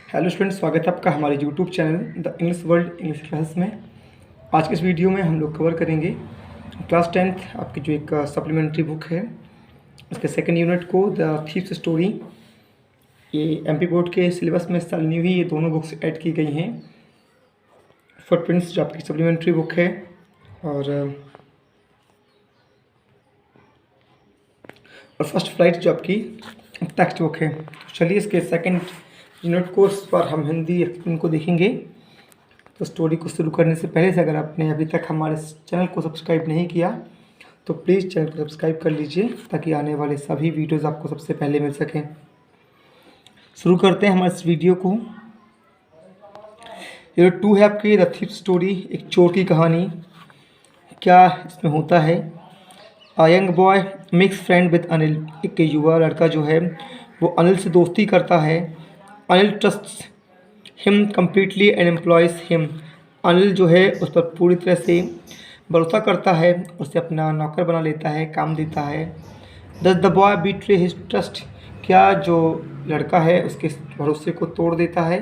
Hello students, स्वागत है आपका हमारे YouTube channel the English world English classes में। आज के इस वीडियो में हम लोग कवर करेंगे क्लास 10th आपकी जो एक सप्लीमेंट्री बुक है उसके सेकंड यूनिट को द थीव्स स्टोरी। ये एमपी बोर्ड के सिलेबस में इस साल न्यू ही ये दोनों बुक्स ऐड की गई हैं। फुटप्रिंट्स जो आपकी सप्लीमेंट्री बुक है और फर्स्ट फ्लाइट जो आपकी टेक्स्ट बुक है। तो चलिए इसके सेकंड यूनिट कोर्स पर हम हिंदी एक्सप्लेन को देखेंगे। तो स्टोरी को शुरू करने से पहले से अगर आपने अभी तक हमारे चैनल को सब्सक्राइब नहीं किया तो प्लीज़ चैनल को सब्सक्राइब कर लीजिए ताकि आने वाले सभी वीडियोस आपको सबसे पहले मिल सकें। शुरू करते हैं हमारे इस वीडियो को। ये 2 है आपकी द थीव्स स्टोरी, एक चोर की कहानी। क्या इसमें होता है? A young boy makes friend with Anil. एक युवा लड़का जो है वो अनिल से दोस्ती करता है। Anil trusts him completely and employees him. Anil जो है उस पर पूरी तरह से भरोसा करता है, उसे अपना नौकर बना लेता है, काम देता है। Does the boy betray his trust. क्या जो लड़का है उसके भरोसे को तोड़ देता है?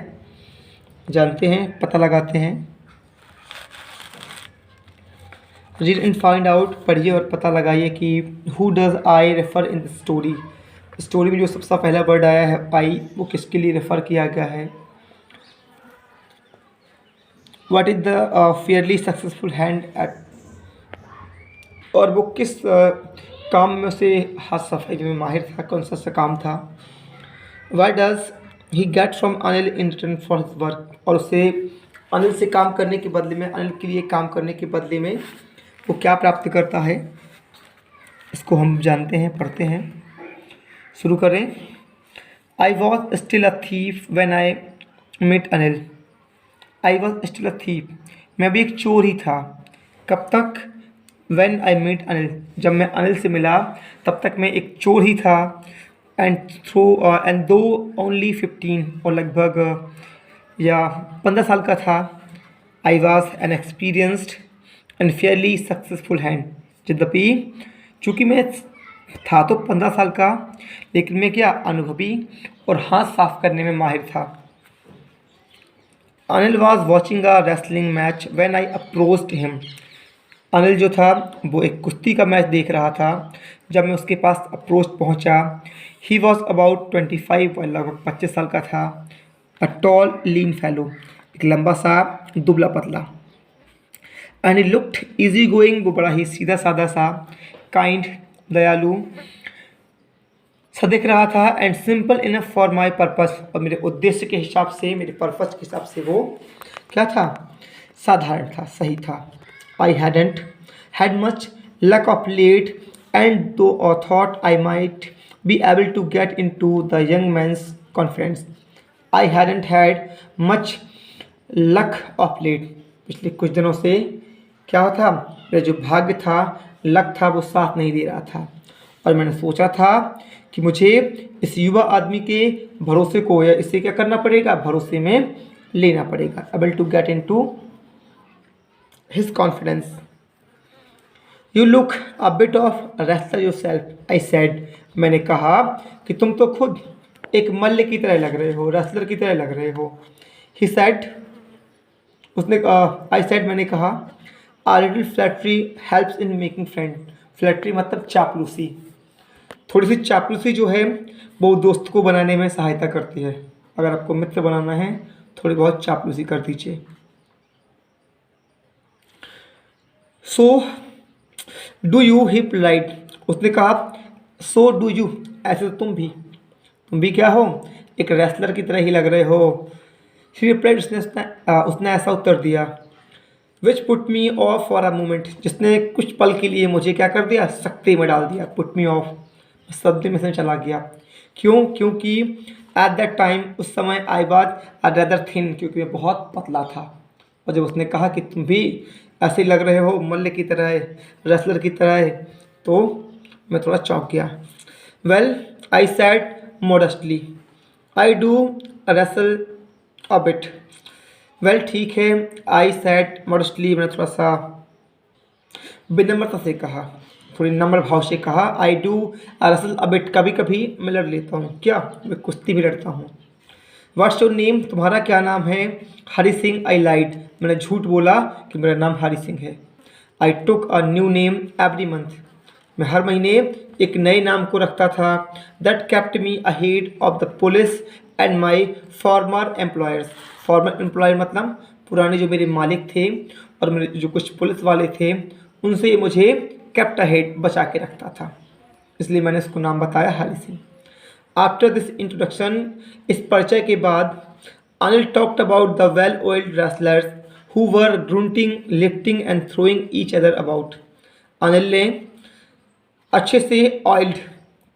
जानते हैं, पता लगाते हैं। रीड एंड फाइंड आउट, पढ़िए और पता लगाइए कि who does I refer in the story. Story में जो सबसे पहला वर्ड आया है आई, वो किसके लिए रेफ़र किया गया है? What is the Fairlie successful hand eight, और वो किस काम में उसे हाथ सफाई में माहिर था, कौन सा काम था? Why does he get from Anil in return for his work, और उसे अनिल से काम करने के बदले में, अनिल के लिए काम करने के बदले में वो क्या प्राप्त करता है? इसको हम जानते हैं, पढ़ते हैं। शुरू करें। I was still a thief when I met Anil. I was still a thief, मैं भी एक चोर ही था। कब तक? व्हेन आई मेट अनिल, जब मैं अनिल से मिला तब तक मैं एक चोर ही था। एंड दो ओनली 15, और लगभग या 15 साल का था। I was an experienced and Fairlie successful hand. यद्यपि चूँकि मैं था तो 15 साल का, लेकिन मैं क्या अनुभवी और हाथ साफ करने में माहिर था। Anil was watching a wrestling match when I approached him. Anil जो था वो एक कुश्ती का मैच देख रहा था जब मैं उसके पास अप्रोच पहुंचा। ही वॉज अबाउट 25, लगभग 25 साल का था। अ टॉल लीन फेलो, एक लंबा सा दुबला पतला। And he looked easy going, वो बड़ा ही सीधा साधा सा, काइंड दयालु सा दिख रहा था। And simple enough for my purpose, और मेरे उद्देश्य के हिसाब से, मेरे पर्पस के हिसाब से वो क्या था? साधारण था, सही था। I hadn't had much luck of late and though thought I might be able to get into the young man's conference. I hadn't had much luck of late, पिछले कुछ दिनों से क्या था? मेरा जो भाग्य था, लक था, वो साथ नहीं दे रहा था। और मैंने सोचा था कि मुझे इस युवा आदमी के भरोसे को, या इससे क्या करना पड़ेगा? भरोसे में लेना पड़ेगा। Able to get into his confidence. You look a bit of wrestler yourself, I said. मैंने कहा कि तुम तो खुद एक मल्ल की तरह लग रहे हो, रेसलर की तरह लग रहे हो। ही सेड, उसने आई सेड, मैंने कहा। आ little flattery helps in making friend. Flattery मतलब चापलूसी। थोड़ी सी चापलूसी जो है वो दोस्त को बनाने में सहायता करती है। अगर आपको मित्र बनाना है, थोड़ी बहुत चापलूसी कर दीजिए। So do you, he replied. उसने कहा सो डू यू, ऐसे तो तुम भी क्या हो? एक रेसलर की तरह ही लग रहे हो। ही रिप्लाइड, उसने ऐसा उत्तर दिया। Which put me of for a moment, जिसने कुछ पल के लिए मुझे क्या कर दिया? सकते में डाल दिया। पुट मी ऑफ, सब्दे में से चला गया। क्यों? क्योंकि एट दैट टाइम, उस समय, I was a rather thin, क्योंकि मैं बहुत पतला था। और जब उसने कहा कि तुम भी ऐसे लग रहे हो, मल्ल की तरह है, रेसलर की तरह है, तो मैं थोड़ा चौंक गया। Well, I sad modestly, I do wrestle a bit. Well, ठीक है। आई सैड मॉडेस्टली, मैंने थोड़ा सा विनम्रता से कहा, थोड़ी नम्र भाव से कहा। I do wrestle a bit, कभी कभी मैं लड़ लेता हूँ। क्या? मैं कुश्ती भी लड़ता हूँ। व्हाट्स योर नेम, तुम्हारा क्या नाम है? हरी सिंह, आई लाइड, मैंने झूठ बोला कि मेरा नाम हरी सिंह है। I took a new name every month, मैं हर महीने एक नए नाम को रखता था। That kept me ahead of the police and my former employers. Former employer मतलब पुराने जो मेरे मालिक थे और मेरे जो कुछ पुलिस वाले थे, उनसे ये मुझे केप्ट अहेड बचा के रखता था, इसलिए मैंने इसको नाम बताया Hari Singh. After this introduction, इस परिचय के बाद, Anil talked about the well oiled wrestlers who were grunting, lifting and throwing each other about. Anil ने अच्छे से ऑयल्ड,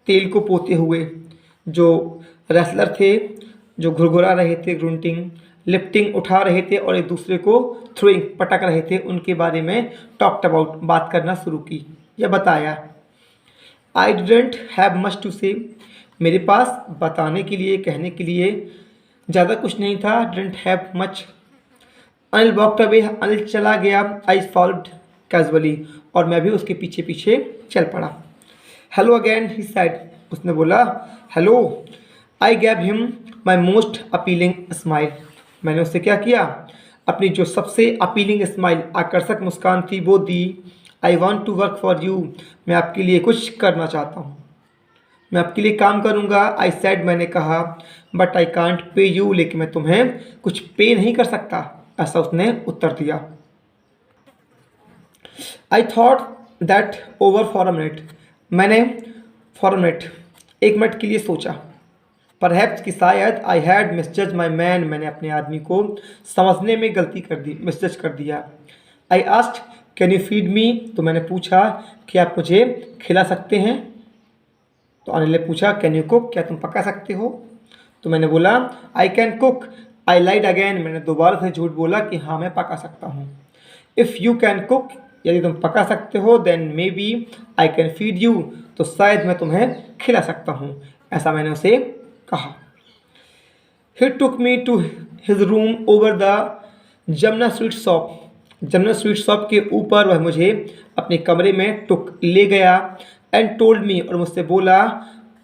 तेल को पोते हुए जो रेसलर थे, जो घुरघुरा रहे थे, ग्रुंटिंग, लिफ्टिंग, उठा रहे थे, और एक दूसरे को थ्रोइंग, पटक रहे थे, उनके बारे में टॉक्ट अबाउट, बात करना शुरू की या बताया। I didn't have much to say, मेरे पास बताने के लिए, कहने के लिए ज़्यादा कुछ नहीं था। Didn't have much. Anil walked away, Anil चला गया। आई फॉलोड कैजुअली, और मैं भी उसके पीछे पीछे चल पड़ा। हेलो अगेन ही सेड, उसने बोला hello. I gave him my most appealing smile, मैंने उससे क्या किया? अपनी जो सबसे अपीलिंग स्माइल, आकर्षक मुस्कान थी, वो दी। I want to work for you, मैं आपके लिए कुछ करना चाहता हूँ, मैं आपके लिए काम करूँगा। आई सेड, मैंने कहा। But I can't pay you, लेकिन मैं तुम्हें कुछ पे नहीं कर सकता, ऐसा उसने उत्तर दिया। I thought that over for a minute, मैंने फॉर अ मिनट, एक मिनट के लिए सोचा। परहैप्स कि शायद, I had misjudge my man, मैंने अपने आदमी को समझने में गलती कर दी, मिसजज कर दिया। I asked can you feed me, तो मैंने पूछा कि आप मुझे खिला सकते हैं? तो अनिल ने पूछा कैन यू कुक, क्या तुम पका सकते हो? तो मैंने बोला I can cook. I lied again, मैंने दोबारा से झूठ बोला कि हाँ मैं पका सकता हूँ। इफ़ यू कैन कुक, यदि तुम पका सकते हो, then maybe I can feed you, तो शायद मैं तुम्हें खिला सकता हूँ, ऐसा मैंने उसे कहा। He took me to his room over the Jamuna sweet shop, Jamuna sweet shop के ऊपर वह मुझे अपने कमरे में टुक ले गया। एंड टोल्ड मी, और मुझसे बोला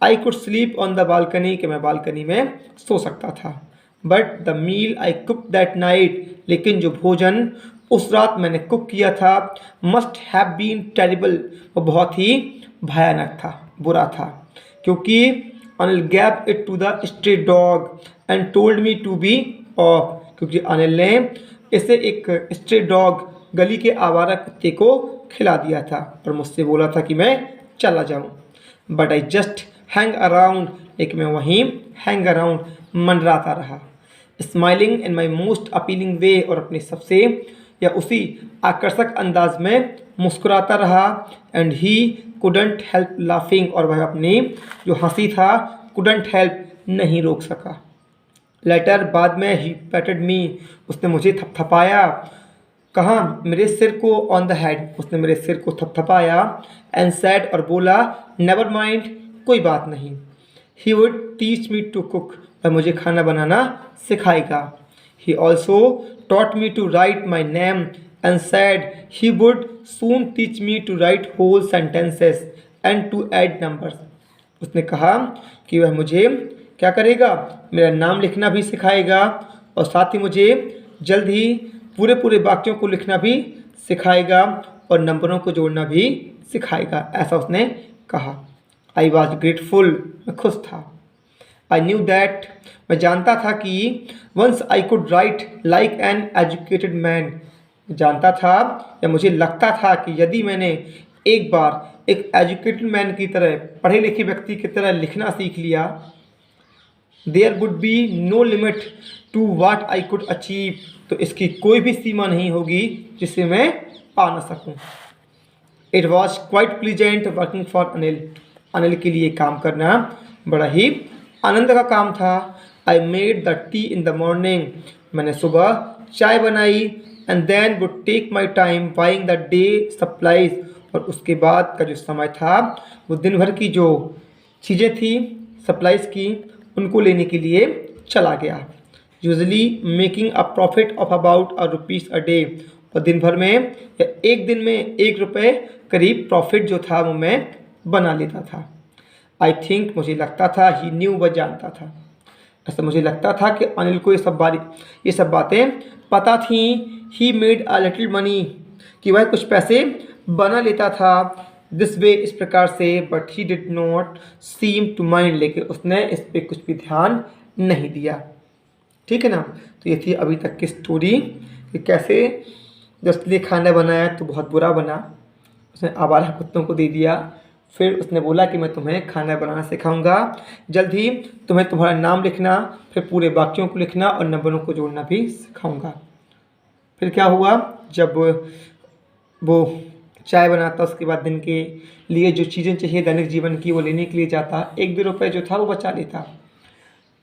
I could sleep on the balcony, कि मैं बालकनी में सो सकता था। But the meal I cook that night, लेकिन जो भोजन उस रात मैंने कुक किया था, मस्ट हैव बीन टेरिबल, वो बहुत ही भयानक था, बुरा था, क्योंकि Anil gave it to the stray dog and told me to be off, क्योंकि अनिल ने इसे एक स्ट्रे डॉग, गली के आवारा कुत्ते को खिला दिया था और मुझसे बोला था कि मैं चला जाऊं। But I just hang around, लेकिन मैं वहीं हैंग अराउंड, मंडराता रहा। Smiling in my most appealing way, और अपने सबसे या उसी आकर्षक अंदाज में मुस्कुराता रहा। And he couldn't help laughing, और वह अपनी जो हंसी था, कुडंट हेल्प, नहीं रोक सका। लेटर, बाद में, ही पैटेड मी, उसने मुझे थपथपाया। कहाँ? मेरे सिर को, ऑन द हेड, उसने मेरे सिर को थपथपाया। एंड सैड, और बोला नेवर माइंड, कोई बात नहीं। He would teach me to cook, वह मुझे खाना बनाना सिखाएगा। He also taught me to write my name and said he would soon teach me to write whole sentences and to add numbers, उसने कहा कि वह मुझे क्या करेगा? मेरा नाम लिखना भी सिखाएगा, और साथ ही मुझे जल्द ही पूरे पूरे वाक्यों को लिखना भी सिखाएगा और नंबरों को जोड़ना भी सिखाएगा, ऐसा उसने कहा। आई वॉज ग्रेटफुल, मैं खुश था। आई न्यू दैट, मैं जानता था कि once I could write like an educated man, जानता था या मुझे लगता था कि यदि मैंने एक बार एक एजुकेटेड मैन की तरह, पढ़े लिखे व्यक्ति की तरह लिखना सीख लिया, there would be no limit to what I could achieve, तो इसकी कोई भी सीमा नहीं होगी जिसे मैं पा न सकूं। It was quite pleasant working for Anil, Anil के लिए काम करना बड़ा ही आनंद का काम था। I made the tea in the morning, मैंने सुबह चाय बनाई। And then would take my time buying the day supplies, और उसके बाद का जो समय था वो दिन भर की जो चीज़ें थी सप्लाईज की, उनको लेने के लिए चला गया। Usually making a profit of about a rupees a day, और दिन भर में या एक दिन में 1 रुपये करीब प्रॉफिट जो था वो मैं बना लेता था। आई थिंक, मुझे लगता था, ही न्यू, वह जानता था। ऐसा मुझे लगता था कि अनिल को ये सब बातें पता थी। He made a little money, कि वह कुछ पैसे बना लेता था दिस वे, इस प्रकार से, but he did not seem to mind, लेकिन उसने इस पर कुछ भी ध्यान नहीं दिया। ठीक है ना। तो ये थी अभी तक की स्टोरी कि कैसे जब उसने खाना बनाया तो बहुत बुरा बना, उसने आवारा कुत्तों को दे दिया। फिर उसने बोला कि मैं तुम्हें खाना बनाना सिखाऊंगा, जल्द ही तुम्हें तुम्हारा नाम लिखना, फिर पूरे वाक्यों को लिखना और नंबरों को जोड़ना भी सिखाऊंगा। फिर क्या हुआ, जब वो चाय बनाता उसके बाद दिन के लिए जो चीज़ें चाहिए दैनिक जीवन की वो लेने के लिए जाता, 1-2 रुपये जो था वो बचा लेता।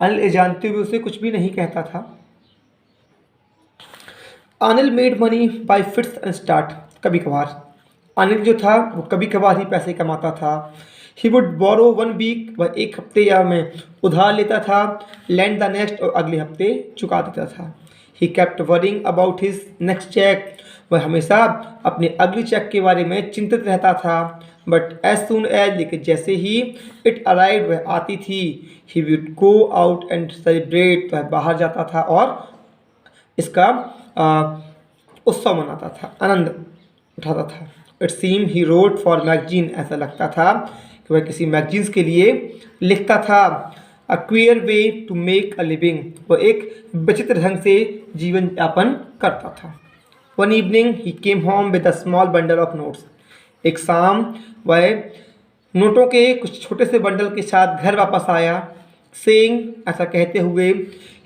अनिल ये जानते हुए उसे कुछ भी नहीं कहता था। Anil made money by fits and start, कभी कभार। अनिल जो था वो कभी कभार ही पैसे कमाता था। ही वुड बोरो 1 वीक, वह एक हफ्ते या में उधार लेता था, लैंड द नेक्स्ट, और अगले हफ्ते चुका देता था। He kept worrying about his next cheque, वह हमेशा अपने अगली चेक के बारे में चिंतित रहता था। बट एज सुन एज, लेकिन जैसे ही इट अराइव, वह आती थी, he would go out and celebrate, वह बाहर जाता था और इसका उत्सव मनाता था, आनंद उठाता था। It seem he road for magazine, ऐसा लगता था कि वह किसी मैगजीन्स के लिए लिखता था। A queer way to make a living, वह एक विचित्र ढंग से जीवन यापन करता था। One evening he came home with a small bundle of notes, एक शाम वह नोटों के कुछ छोटे से बंडल के साथ घर वापस आया, सेइंग, ऐसा कहते हुए,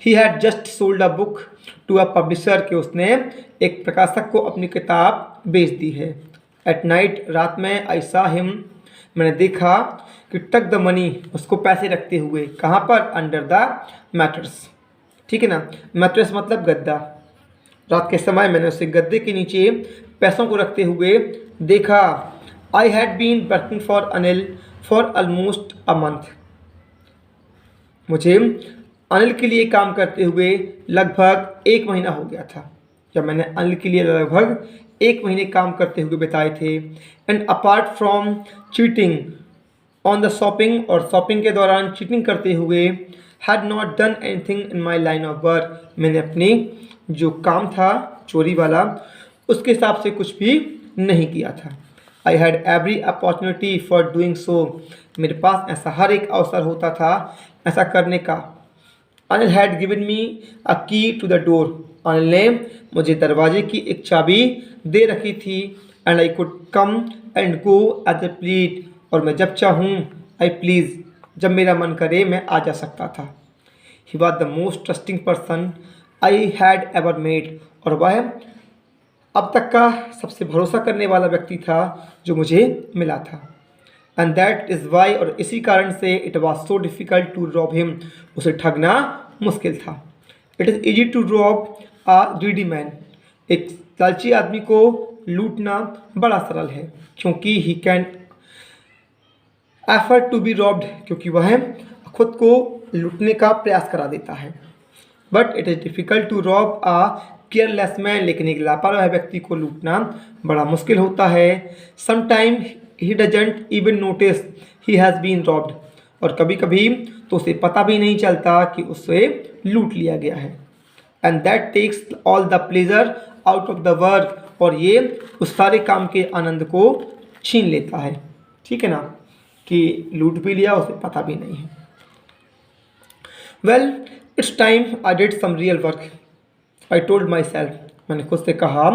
he had just sold a book to a publisher, कि उसने एक प्रकाशक को अपनी किताब बेच दी है। एट नाइट, रात में, आई सा हिम, मैंने देखा कि टक द मनी, उसको पैसे रखते हुए, कहाँ पर, अंडर द मैट्रेस। ठीक है ना, मैट्रेस मतलब गद्दा। रात के समय मैंने उसे गद्दे के नीचे पैसों को रखते हुए देखा। I had been working for Anil for almost a month, मुझे अनिल के लिए काम करते हुए लगभग 1 महीना हो गया था, जब मैंने अनिल के लिए लगभग 1 महीने काम करते हुए बिताए थे। And apart from cheating on the shopping, और शॉपिंग के दौरान चीटिंग करते हुए, had not done anything in my line of work, मैंने अपनी जो काम था चोरी वाला उसके हिसाब से कुछ भी नहीं किया था। I had every opportunity for doing so, मेरे पास ऐसा हर एक अवसर होता था ऐसा करने का। अनिल हैड गिवन मी अ की टू द डोर, अनिल ने मुझे दरवाजे की एक चाबी दे रखी थी। And I could come and go as a pleased, और मैं जब चाहूँ, आई प्लीज़, जब मेरा मन करे मैं आ जा सकता था। He was the most trusting person I had ever made, और वह अब तक का सबसे भरोसा करने वाला व्यक्ति था जो मुझे मिला था। एंड दैट इज़ वाई, और इसी कारण से, it was so difficult to rob him, उसे ठगना मुश्किल था। It is easy to rob a greedy man, एक लालची आदमी को लूटना बड़ा सरल है, क्योंकि he can effort to be robbed, क्योंकि वह खुद को लूटने का प्रयास करा देता है। But it is difficult to rob a careless man, लेकिन एक लापरवाह व्यक्ति को लूटना बड़ा मुश्किल होता है। Sometime he doesn't even notice he has been robbed, और कभी कभी तो उसे पता भी नहीं चलता कि उसे लूट लिया गया है। And that takes all the pleasure out of the work, और ये उस सारे काम के आनंद को छीन लेता है। ठीक है ना, कि लूट भी लिया, उसे पता भी नहीं है। Well, it's time I did some real work, I told myself, मैंने खुद से कहा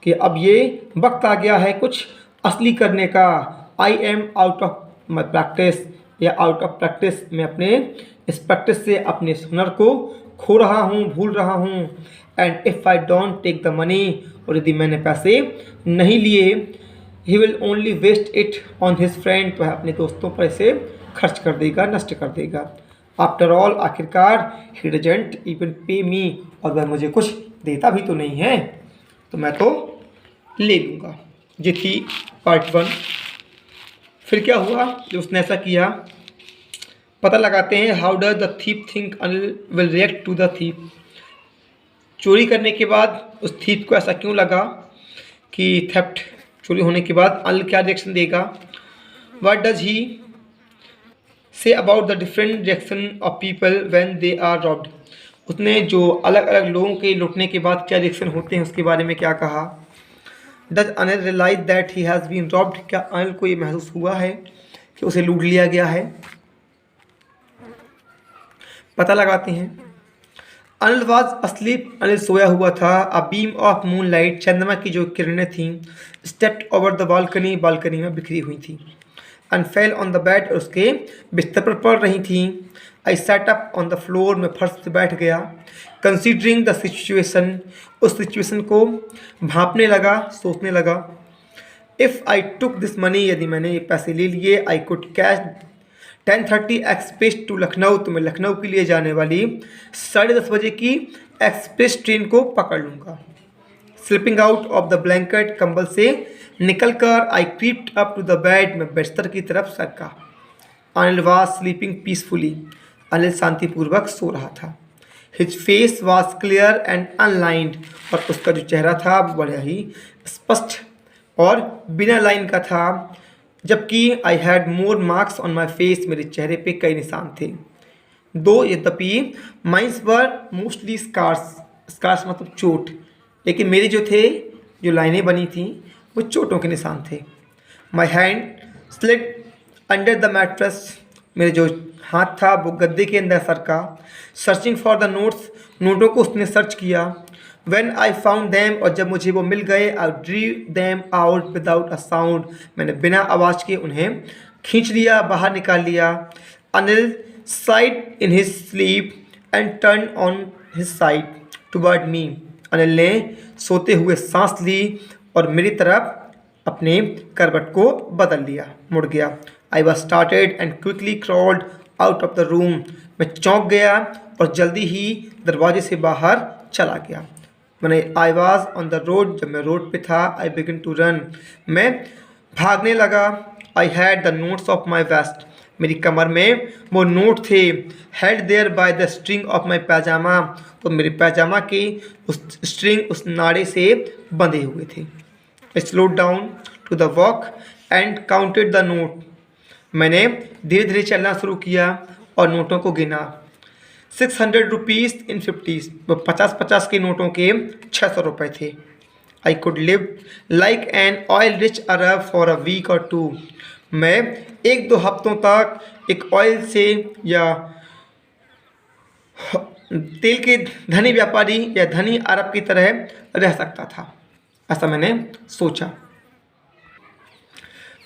कि अब ये वक्त आ गया है कुछ असली करने का। I am out of my practice, या आउट ऑफ प्रैक्टिस, मैं अपने इस प्रैक्टिस से अपने हुनर को खो रहा हूँ, भूल रहा हूँ। And if I don't take the money, और यदि मैंने पैसे नहीं लिए, he will only waste it on his friend, वह अपने दोस्तों पर इसे खर्च कर देगा, नष्ट कर देगा। आफ्टर ऑल, आखिरकार, ही डजंट इवन पे मी, और वह मुझे कुछ देता भी तो नहीं है, तो मैं तो ले लूँगा। ये थी पार्ट 1। फिर क्या हुआ जो उसने ऐसा किया, पता लगाते हैं। How does the thief think Anil will react to the thief, चोरी करने के बाद उस थीप को ऐसा क्यों लगा कि थेफ्ट, चोरी होने के बाद अनिल क्या रिएक्शन देगा। What does he say about the different reaction of people when they are robbed. उसने जो अलग अलग लोगों के लूटने के बाद क्या रिएक्शन होते हैं उसके बारे में क्या कहा। Does Anil realise that he has been robbed. क्या अनिल को ये महसूस हुआ है कि उसे लूट लिया गया है। पता लगाते हैं। Anil was asleep. अनिल सोया हुआ था। A beam of moonlight, चंद्रमा की जो किरणें थीं, stepped over the balcony, balcony में बिखरी हुई थी। And fell on the bed, उसके बिस्तर पर पड़ रही थी। I sat up on the floor, में फर्श पे बैठ गया। कंसिडरिंग द सिचुएशन, उस सिचुएशन को भांपने लगा, सोचने लगा। If I took this money, यदि मैंने ये पैसे ले लिए, I could cash 10:30 express to Lucknow, तो मैं लखनऊ के लिए जाने वाली 10:30 बजे की एक्सप्रेस ट्रेन को पकड़ लूँगा। Slipping out of the blanket, कंबल से निकलकर I crept up to the bed, मैं बिस्तर की तरफ सरका। Anil was sleeping peacefully, Anil शांतिपूर्वक सो रहा था। His face was clear and unlined, और उसका जो चेहरा था वो बड़ा ही स्पष्ट और बिना लाइन का था। जबकि I had more marks on my face, मेरे चेहरे पे कई निशान थे। दो यद्यपि mine were mostly scars, scars मतलब चोट, लेकिन मेरे जो थे, जो लाइनें बनी थी वो चोटों के निशान थे। My hand slid under the mattress, मेरे जो हाथ था वो गद्दे के अंदर सरका। सर्चिंग फॉर द नोट्स, नोटों को उसने सर्च किया। When I found them, और जब मुझे वो मिल गए, I drew them out without a sound, मैंने बिना आवाज़ के उन्हें खींच लिया, बाहर निकाल लिया। Anil sighed in his sleep and turned on his side toward me, Anil ने सोते हुए सांस ली और मेरी तरफ अपने करवट को बदल लिया, मुड़ गया। I was startled and quickly crawled out of the room, मैं चौंक गया और जल्दी ही दरवाजे से बाहर चला गया। मैंने I was on the road, जब मैं रोड पे था, आई बिगन टू रन, मैं भागने लगा। I had the notes of my waist, मेरी कमर में वो नोट थे। Held there by the string of my pyjama, तो मेरे पैजामा की उस स्ट्रिंग, उस नाड़े से बंधे हुए थे। I slow down to the walk and counted the note, मैंने धीरे धीरे चलना शुरू किया और नोटों को गिना। 600 रुपीज़ इन 50, वो 50-50 के नोटों के 600 रुपये थे। I could live like an oil rich Arab for a week or two, मैं 1-2 हफ्तों तक एक ऑयल से या तेल के धनी व्यापारी या धनी अरब की तरह रह सकता था, ऐसा मैंने सोचा।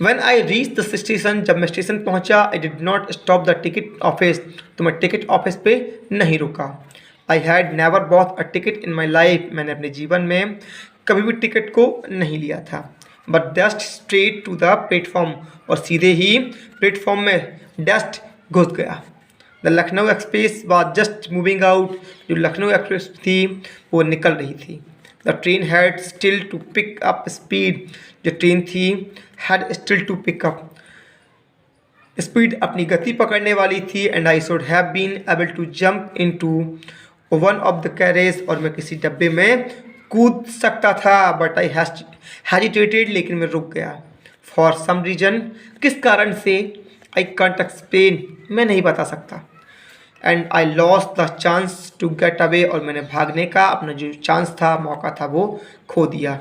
When I reached the station, जब मैं स्टेशन पहुंचा, I did not stop the ticket office, तो मैं टिकट ऑफिस पे नहीं रुका। I had never bought a ticket in my life, मैंने अपने जीवन में कभी भी टिकट को नहीं लिया था। But dashed straight to the platform, और सीधे ही प्लेटफॉर्म में डस्ट घुस गया। The Lucknow express was just moving out, जो लखनऊ एक्सप्रेस थी वो निकल रही थी। The train had still to pick up speed, जो ट्रेन थी had still to pick up speed, अपनी गति पकड़ने वाली थी। And I should have been able to jump into one of the carriage, और मैं किसी डब्बे में कूद सकता था। बट आई हेजिटेटेड, लेकिन मैं रुक गया। फॉर सम रीजन, किस कारण से, आई कांट एक्सप्लेन, मैं नहीं बता सकता। And I lost the chance to get away, और मैंने भागने का अपना जो चांस था, मौका था, वो खो दिया।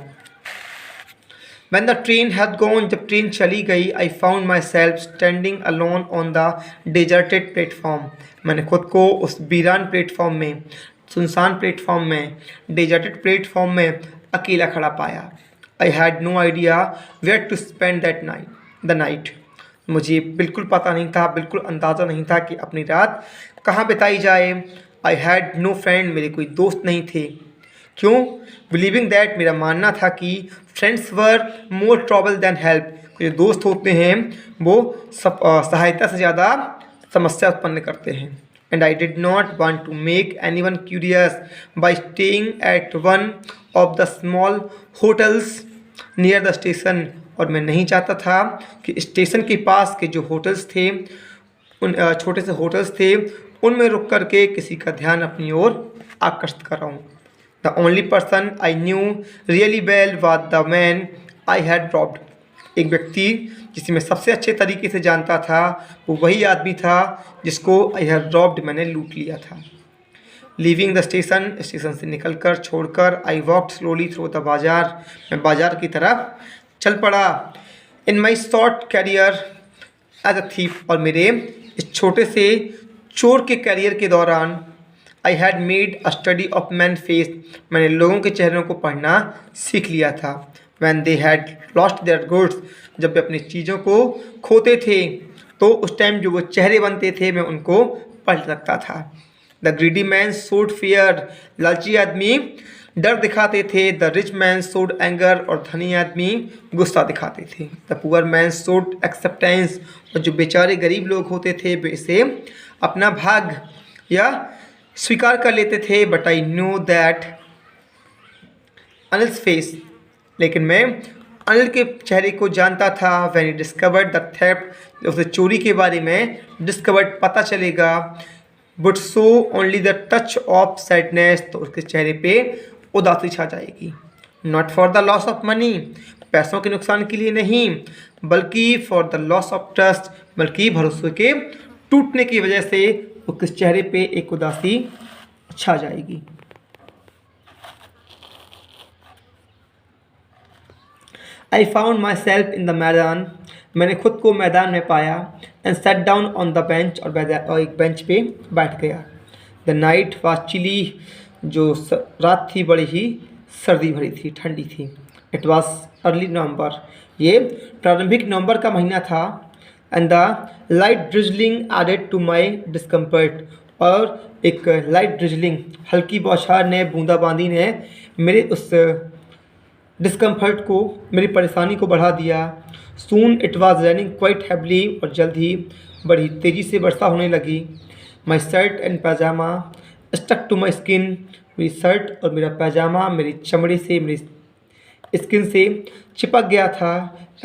When the train had gone, जब ट्रेन चली गई, I found myself standing alone on the deserted platform, मैंने खुद को उस वीरान प्लेटफॉर्म में, सुनसान प्लेटफॉर्म में, डेजर्टेड प्लेटफॉर्म में अकेला खड़ा पाया। I had no idea where to spend the night, मुझे बिल्कुल पता नहीं था, बिल्कुल अंदाज़ा नहीं था कि अपनी रात कहाँ बिताई जाए। I had no friend, मेरे कोई दोस्त नहीं थे। क्यों? बिलीविंग दैट, मेरा मानना था कि friends were more trouble than help, जो दोस्त होते हैं वो सहायता से ज़्यादा समस्या उत्पन्न करते हैं। And I did not want to make anyone curious by staying at one of the small hotels near the station, और मैं नहीं चाहता था कि स्टेशन के पास के जो होटल्स थे, उन छोटे से होटल्स थे, उनमें रुक करके किसी का ध्यान अपनी ओर आकर्षित कर रहा हूँ। The only person I knew really well was the man I had robbed, एक व्यक्ति जिसे मैं सबसे अच्छे तरीके से जानता था वो वही आदमी था जिसको आई हैव रॉब्ड, मैंने लूट लिया था। लीविंग द स्टेशन, स्टेशन से निकलकर छोड़कर I walked slowly through the बाजार, मैं बाजार की तरफ चल पड़ा। In my short career as a thief, और मेरे इस छोटे से चोर के कैरियर के दौरान I had made a study of man face, मैंने लोगों के चेहरों को पढ़ना सीख लिया था। When they had lost their goods, जब वे अपनी चीज़ों को खोते थे तो उस टाइम जो वो चेहरे बनते थे मैं उनको पढ़ सकता था। The greedy man showed fear, लालची आदमी डर दिखाते थे। The rich man showed anger, और धनी आदमी गुस्सा दिखाते थे। The poor man showed acceptance, और जो बेचारे गरीब लोग होते थे वे इसे अपना भाग या स्वीकार कर लेते थे। But I know that Anil's face, लेकिन मैं अनिल के चेहरे को जानता था। When he discovered the theft, उसे चोरी के बारे में डिस्कवर्ड पता चलेगा। But so only the touch of sadness, तो उसके चेहरे पे उदासी छा जाएगी। Not for the loss of money, पैसों के नुकसान के लिए नहीं, बल्कि for the loss of trust, बल्कि भरोसे के टूटने की वजह से उसके चेहरे पे एक उदासी छा जाएगी। I found my self in the मैदान, मैंने खुद को मैदान में पाया। And sat down on the bench, और एक बेंच पे बैठ गया। द नाइट वाज चिली, जो रात थी बड़ी ही सर्दी भरी थी, ठंडी थी। इट वॉज अर्ली नवंबर, ये प्रारंभिक नवंबर का महीना था। And the light drizzling added to my discomfort, और एक लाइट ड्रिजलिंग, हल्की बौछार ने, बूंदाबांदी ने मेरे उस डिस्कम्फर्ट को, मेरी परेशानी को बढ़ा दिया। Soon it was raining quite heavily, और जल्द ही बड़ी तेज़ी से वर्षा होने लगी। My shirt and pyjama stuck to my skin, मेरी शर्ट और मेरा पैजामा मेरी चमड़े से, मेरी स्किन से चिपक गया था।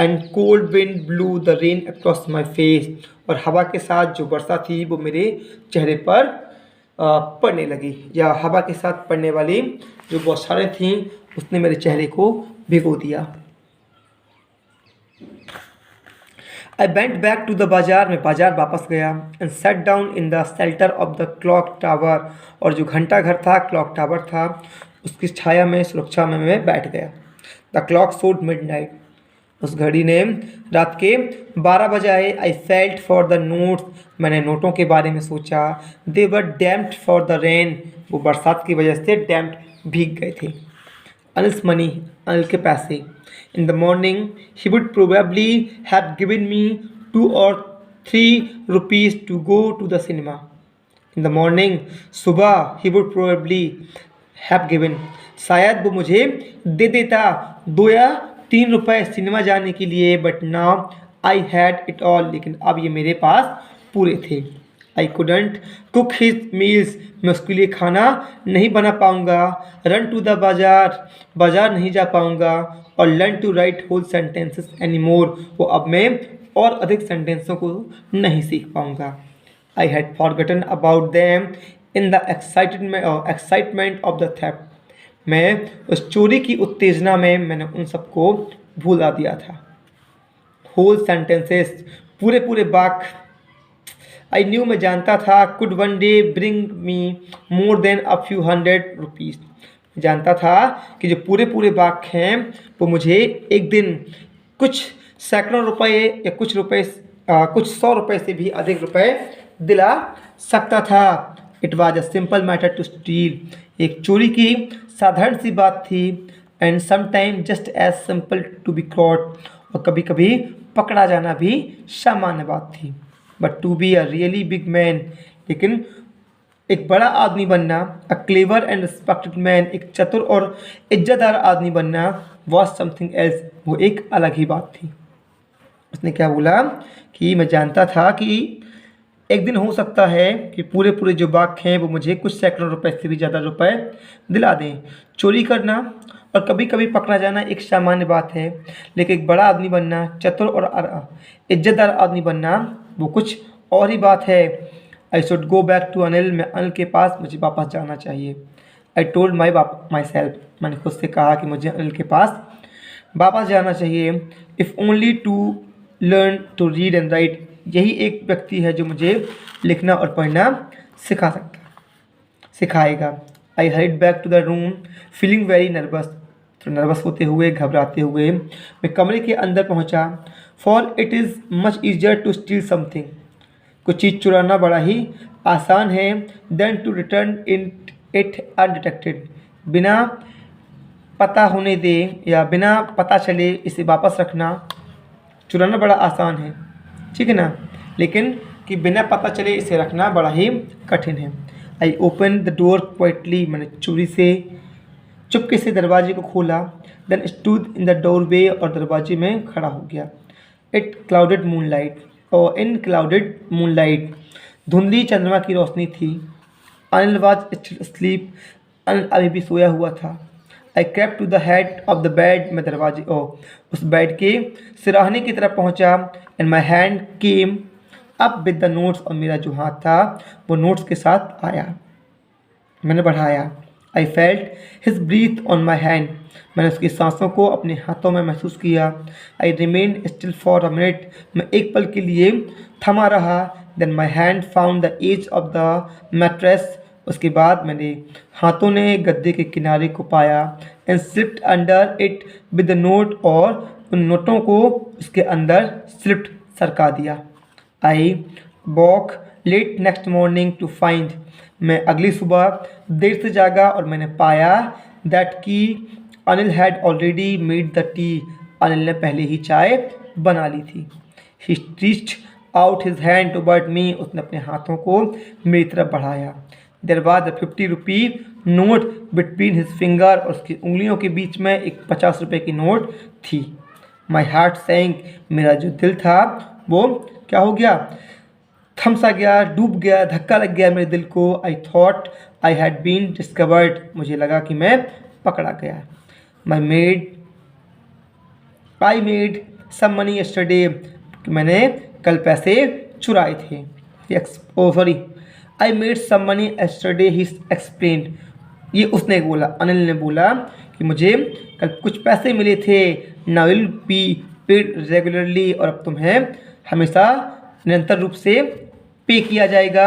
And cold wind blue the rain across my face, और हवा के साथ जो वर्षा थी वो मेरे चेहरे पर पड़ने लगी, या हवा के साथ पड़ने वाली जो बौछारें थीं उसने मेरे चेहरे को भिगो दिया। I went back to the बाजार, मैं बाजार वापस गया। And sat down in the shelter of the clock tower, और जो घंटा घर था, क्लॉक टावर था, उसकी छाया में, सुरक्षा में मैं बैठ गया। द क्लॉक शोड मिडनाइट, उस घड़ी ने रात के 12 बजाए। I felt for the notes, मैंने नोटों के बारे में सोचा। दे वर डैम्प्ड फॉर द रेन, वो बरसात की वजह से डैम्प्ड, भीग गए थे। अनिल्स मनी, अनिल के पैसे। In the morning he would probably have given me 2 or 3 rupees to go to the cinema. In the morning, सुबह, he would probably have given, शायद वो मुझे दे देता 2 या 3 रुपए सिनेमा जाने के लिए। But now I had it all, लेकिन अब ये मेरे पास पूरे थे। I couldn't cook his meals, मैं उसके लिए खाना नहीं बना पाऊँगा। रन टू द बाजार, बाजार नहीं जा पाऊँगा। और learn to write whole sentences any more, वो अब मैं और अधिक सेंटेंसों को नहीं सीख पाऊँगा। I had forgotten about them in the excitement of the theft, मैं उस चोरी की उत्तेजना में मैंने उन सबको भुला दिया था। होल सेंटेंसेस, पूरे पूरे वाक्य। आई न्यू, मैं जानता था। Could one day bring me more than a few 100 rupees, जानता था कि जो पूरे पूरे वाक्य हैं वो मुझे एक दिन कुछ सैकड़ों रुपए या कुछ रुपए, कुछ 100 रुपए से भी अधिक रुपए दिला सकता था। It was a simple matter to steal, एक चोरी की साधारण सी बात थी। And sometime just as simple to be caught, और कभी कभी पकड़ा जाना भी सामान्य बात थी। But to be a really big man, लेकिन एक बड़ा आदमी बनना, a clever and respected man, एक चतुर और इज्जतदार आदमी बनना, वॉज समथिंग एल्स, वो एक अलग ही बात थी। उसने क्या बोला कि मैं जानता था कि एक दिन हो सकता है कि पूरे पूरे जो वाक्य हैं वो मुझे कुछ सैकड़ों रुपए से भी ज़्यादा रुपए दिला दें। चोरी करना और कभी कभी पकड़ा जाना एक सामान्य बात है, लेकिन एक बड़ा आदमी बनना, चतुर और इज्जतदार आदमी बनना, वो कुछ और ही बात है। I should go back to Anil, मैं अनिल के पास, मुझे वापस जाना चाहिए। आई टोल्ड माई सेल्फ, मैंने खुद से कहा कि मुझे अनिल के पास वापस जाना चाहिए। If only to learn to read and write, यही एक व्यक्ति है जो मुझे लिखना और पढ़ना सिखाएगा। I hurried back to the room feeling very nervous, तो नर्वस होते हुए, घबराते हुए मैं कमरे के अंदर पहुंचा। For it is much easier to steal something, कुछ चीज़ चुराना बड़ा ही आसान है, than to return in it undetected, बिना पता होने दे या बिना पता चले इसे वापस रखना। चुराना बड़ा आसान है, ठीक है ना, लेकिन कि बिना पता चले इसे रखना बड़ा ही कठिन है। I open the door quietly, मैंने चुपके से दरवाजे को खोला। Then stood in the doorway, और दरवाजे में खड़ा हो गया। इट क्लाउडेड मूनलाइट, और इन क्लाउडेड मूनलाइट, धुंधली चंद्रमा की रोशनी थी। Anil was still sleep, Anil अभी भी सोया हुआ था। I crept to the head of the bed, मैं उस बेड के सिराहने की तरफ पहुंचा। And my hand came up with the notes, और मेरा जो हाथ था वो नोट्स के साथ आया, मैंने बढ़ाया। I felt his breath on my hand, मैंने उसकी सांसों को अपने हाथों में महसूस किया। I remain still for a minute, मैं एक पल के लिए थमा रहा। Then my hand found the edge of the mattress, उसके बाद मेरे हाथों ने गद्दे के किनारे को पाया। And slipped under it with the note, और उन नोटों को उसके अंदर स्लिप्ड सरका दिया। I woke late next morning to find, मैं अगली सुबह देर से जागा और मैंने पाया दैट कि Anil had already made the tea, Anil ने पहले ही चाय बना ली थी। He stretched out his hand toward me, उसने अपने हाथों को मेरी तरफ बढ़ाया। There was a 50 rupee note between his finger, और उसकी उंगलियों के बीच में एक 50 रुपये की नोट थी। माई हार्ट सैंक, मेरा जो दिल था वो क्या हो गया, थम सा गया, डूब गया, धक्का लग गया मेरे दिल को। I thought I had been discovered, मुझे लगा कि मैं पकड़ा गया। I made some money yesterday, मैंने कल पैसे चुराए थे। Sorry, I made some money yesterday, he explained, ये उसने बोला, अनिल ने बोला कि मुझे कल कुछ पैसे मिले थे। Now will be paid regularly, और अब तुम्हें हमेशा निरंतर रूप से पे किया जाएगा,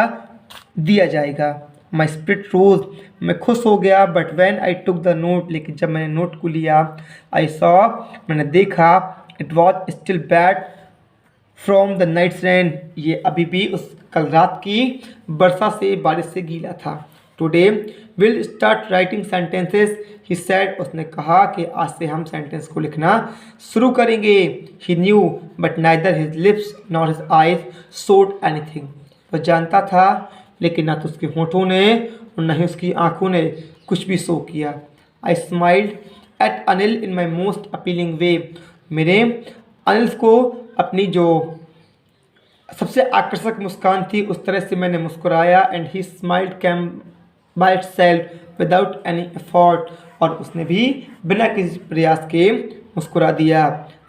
दिया जाएगा। माई स्पिरिट रोज, मैं खुश हो गया। But when I took the note, लेकिन जब मैंने नोट को लिया, आई सॉ, मैंने देखा, it was still bad from the night's rain, ये अभी भी उस कल रात की वर्षा से, बारिश से गीला था। Today will start writing sentences, he said, उसने कहा कि आज से हम सेंटेंस को लिखना शुरू करेंगे। He knew but neither his lips nor his eyes showed anything, वह जानता था लेकिन ना तो उसके होठों ने और न ही उसकी आंखों ने कुछ भी शो किया। I smiled at Anil in my most appealing way, मेरे अनिल को अपनी जो सबसे आकर्षक मुस्कान थी उस तरह से मैंने मुस्कुराया। And he smiled came by itself without any effort, और उसने भी बिना किसी प्रयास के मुस्कुरा दिया।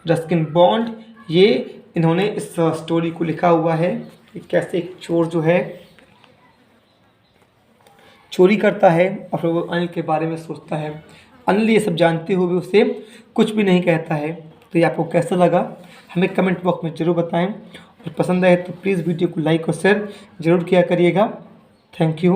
रस्किन बॉन्ड, ये इन्होंने इस स्टोरी को लिखा हुआ है कि कैसे एक चोर जो है चोरी करता है और फिर वो अनिल के बारे में सोचता है। अनिल ये सब जानते हुए उसे कुछ भी नहीं कहता है। तो ये आपको कैसा लगा हमें कमेंट बॉक्स में ज़रूर बताएं, और पसंद आए तो प्लीज़ वीडियो को लाइक और शेयर ज़रूर किया करिएगा। Thank you.